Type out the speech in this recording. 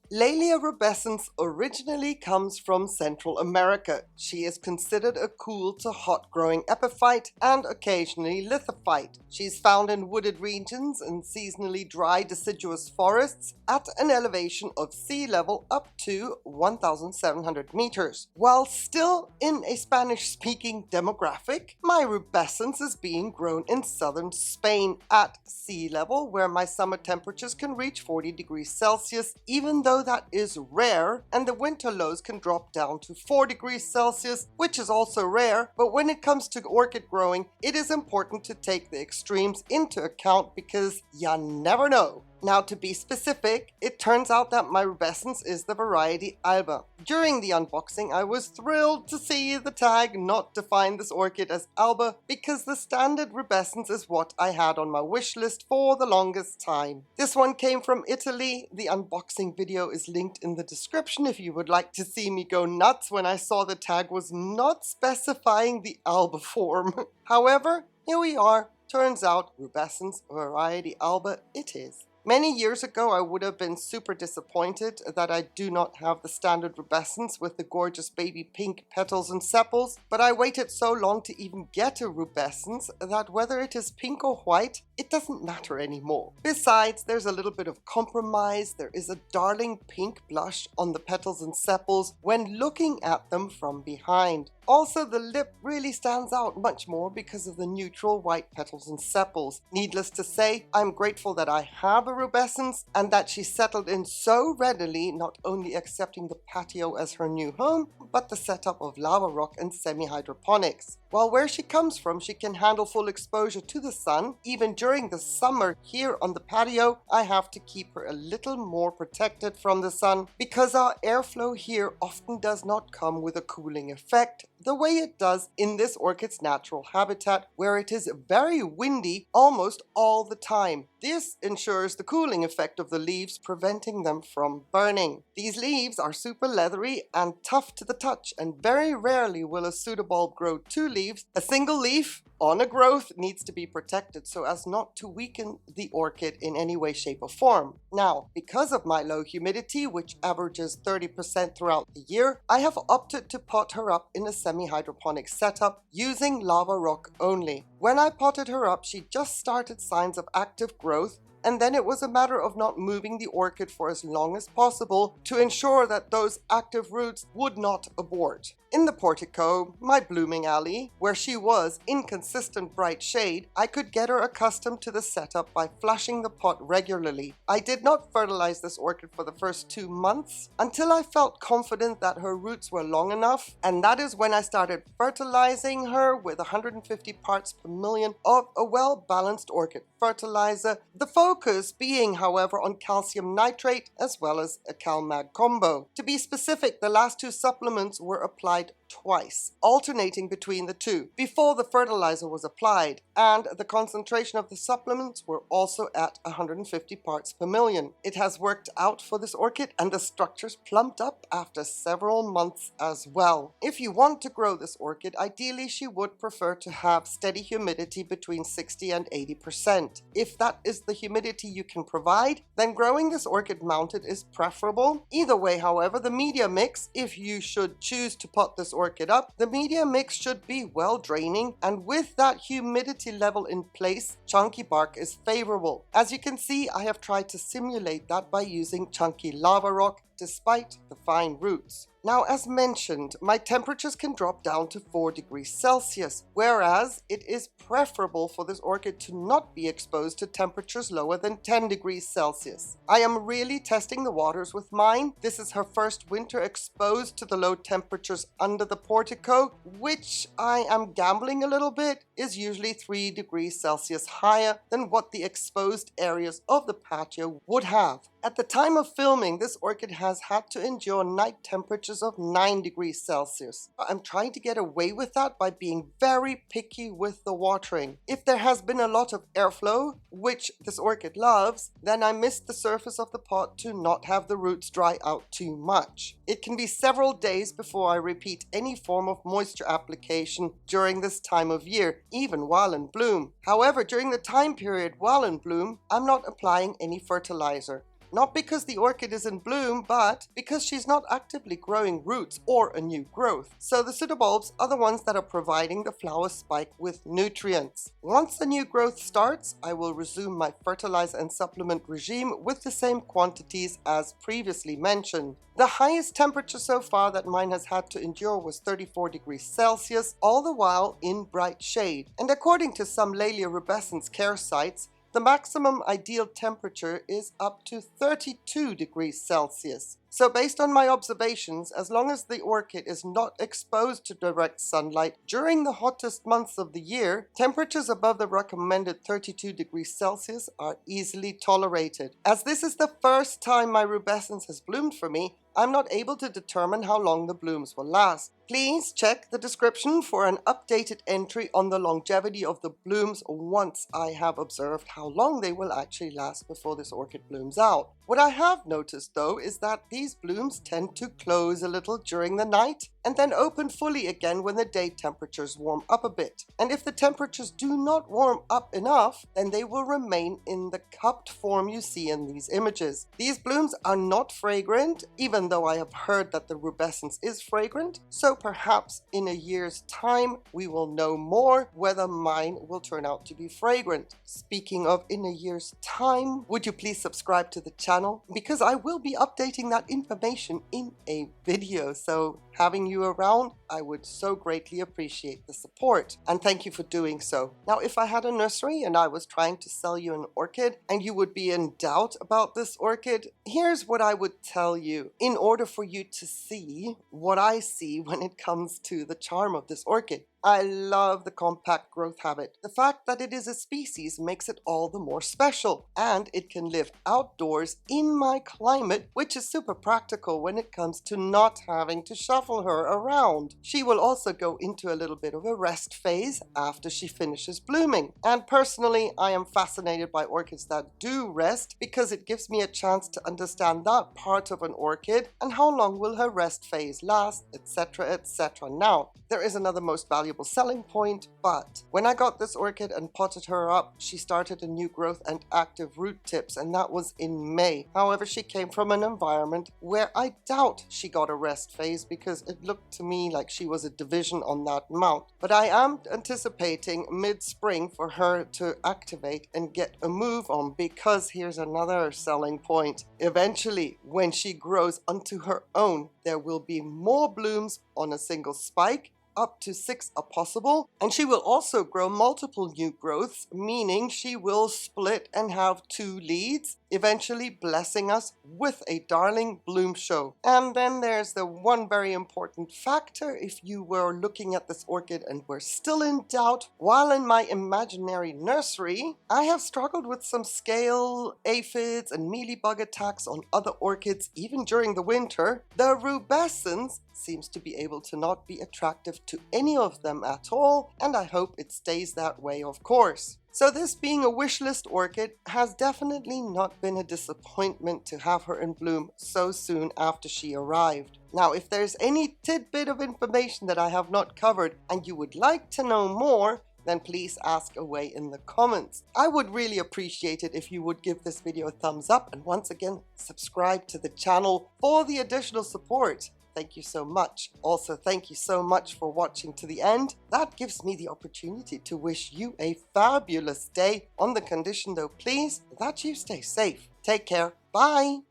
Laelia rubescens originally comes from Central America. She is considered a cool to hot growing epiphyte and occasionally lithophyte. She is found in wooded regions and seasonally dry deciduous forests at an elevation of sea level up to 1,700 meters. While still in a Spanish-speaking demographic, my rubescens is being grown in southern Spain at sea level, where my summer temperatures can reach 40 degrees Celsius, even though that is rare, and the winter lows can drop down to 4 degrees Celsius, which is also rare. But when it comes to orchid growing, it is important to take the extremes into account because you never know. Now, to be specific, it turns out that my rubescens is the variety alba. During the unboxing, I was thrilled to see the tag not define this orchid as alba because the standard rubescens is what I had on my wish list for the longest time. This one came from Italy. The unboxing video is linked in the description if you would like to see me go nuts when I saw the tag was not specifying the alba form. However, here we are. Turns out rubescens variety alba it is. Many years ago, I would have been super disappointed that I do not have the standard rubescens with the gorgeous baby pink petals and sepals, but I waited so long to even get a rubescens that whether it is pink or white, it doesn't matter anymore. Besides, there's a little bit of compromise. There is a darling pink blush on the petals and sepals when looking at them from behind. Also, the lip really stands out much more because of the neutral white petals and sepals. Needless to say, I'm grateful that I have a rubescens and that she settled in so readily, not only accepting the patio as her new home, but the setup of lava rock and semi-hydroponics. While where she comes from, she can handle full exposure to the sun. Even during the summer here on the patio, I have to keep her a little more protected from the sun because our airflow here often does not come with a cooling effect the way it does in this orchid's natural habitat, where it is very windy almost all the time. This ensures the cooling effect of the leaves, preventing them from burning. These leaves are super leathery and tough to the touch, and very rarely will a pseudobulb grow 2 leaves. A single leaf on a growth needs to be protected so as not to weaken the orchid in any way, shape, or form. Now, because of my low humidity, which averages 30% throughout the year, I have opted to pot her up in a semi-hydroponic setup using lava rock only. When I potted her up, she just started signs of active growth, and then it was a matter of not moving the orchid for as long as possible to ensure that those active roots would not abort. In the portico, my blooming alley, where she was inconsistent bright shade, I could get her accustomed to the setup by flushing the pot regularly. I did not fertilize this orchid for the first 2 months until I felt confident that her roots were long enough, and that is when I started fertilizing her with 150 parts per million of a well-balanced orchid fertilizer, the focus being, however, on calcium nitrate as well as a CalMag combo. To be specific, the last 2 supplements were applied twice, alternating between the 2 before the fertilizer was applied, and the concentration of the supplements were also at 150 parts per million. It has worked out for this orchid, and the structures plumped up after several months as well. If you want to grow this orchid, ideally she would prefer to have steady humidity between 60 and 80%. If that is the humidity you can provide, then growing this orchid mounted is preferable. Either way, however, the media mix, if you should choose to pot this orchid up, the media mix should be well draining, and with that humidity level in place, chunky bark is favorable. As you can see, I have tried to simulate that by using chunky lava rock despite the fine roots. Now, as mentioned, my temperatures can drop down to 4 degrees Celsius, whereas it is preferable for this orchid to not be exposed to temperatures lower than 10 degrees Celsius. I am really testing the waters with mine. This is her first winter exposed to the low temperatures under the portico, which I am gambling a little bit is usually 3 degrees Celsius higher than what the exposed areas of the patio would have. At the time of filming, this orchid has had to endure night temperatures of 9 degrees Celsius. I'm trying to get away with that by being very picky with the watering. If there has been a lot of airflow, which this orchid loves, then I missed the surface of the pot to not have the roots dry out too much. It can be several days before I repeat any form of moisture application during this time of year, even while in bloom. However, during the time period while in bloom, I'm not applying any fertilizer. Not because the orchid is in bloom, but because she's not actively growing roots or a new growth. So the pseudobulbs are the ones that are providing the flower spike with nutrients. Once the new growth starts, I will resume my fertilizer and supplement regime with the same quantities as previously mentioned. The highest temperature so far that mine has had to endure was 34 degrees Celsius, all the while in bright shade. And according to some Laelia rubescens care sites, the maximum ideal temperature is up to 32 degrees Celsius. So based on my observations, as long as the orchid is not exposed to direct sunlight during the hottest months of the year, temperatures above the recommended 32 degrees Celsius are easily tolerated. As this is the first time my rubescens has bloomed for me, I'm not able to determine how long the blooms will last. Please check the description for an updated entry on the longevity of the blooms once I have observed how long they will actually last before this orchid blooms out. What I have noticed though is that these blooms tend to close a little during the night and then open fully again when the day temperatures warm up a bit. And if the temperatures do not warm up enough, then they will remain in the cupped form you see in these images. These blooms are not fragrant, even though I have heard that the rubescens is fragrant, so perhaps in a year's time we will know more whether mine will turn out to be fragrant. Speaking of in a year's time, would you please subscribe to the channel? Because I will be updating that information in a video, so having you around, I would so greatly appreciate the support, and thank you for doing so. Now, if I had a nursery and I was trying to sell you an orchid and you would be in doubt about this orchid, here's what I would tell you in order for you to see what I see when it comes to the charm of this orchid. I love the compact growth habit. The fact that it is a species makes it all the more special, and it can live outdoors in my climate, which is super practical when it comes to not having to shuffle her around. She will also go into a little bit of a rest phase after she finishes blooming. And personally, I am fascinated by orchids that do rest because it gives me a chance to understand that part of an orchid and how long will her rest phase last, etc., etc. Now, there is another most valuable selling point, but when I got this orchid and potted her up, she started a new growth and active root tips, and that was in May. However, she came from an environment where I doubt she got a rest phase because it looked to me like she was a division on that mount. But I am anticipating mid-spring for her to activate and get a move on, because here's another selling point. Eventually, when she grows onto her own, there will be more blooms on a single spike. Up to 6 are possible, and she will also grow multiple new growths, meaning she will split and have 2 leads, eventually blessing us with a darling bloom show. And then there's the one very important factor. If you were looking at this orchid and were still in doubt, while in my imaginary nursery, I have struggled with some scale aphids and mealybug attacks on other orchids even during the winter. The rubescens seems to be able to not be attractive to any of them at all, and I hope it stays that way, of course. So this being a wish list orchid has definitely not been a disappointment to have her in bloom so soon after she arrived. Now, if there's any tidbit of information that I have not covered and you would like to know more, then please ask away in the comments. I would really appreciate it if you would give this video a thumbs up, and once again, subscribe to the channel for the additional support. Thank you so much. Also, thank you so much for watching to the end. That gives me the opportunity to wish you a fabulous day, on the condition though, please, that you stay safe. Take care. Bye.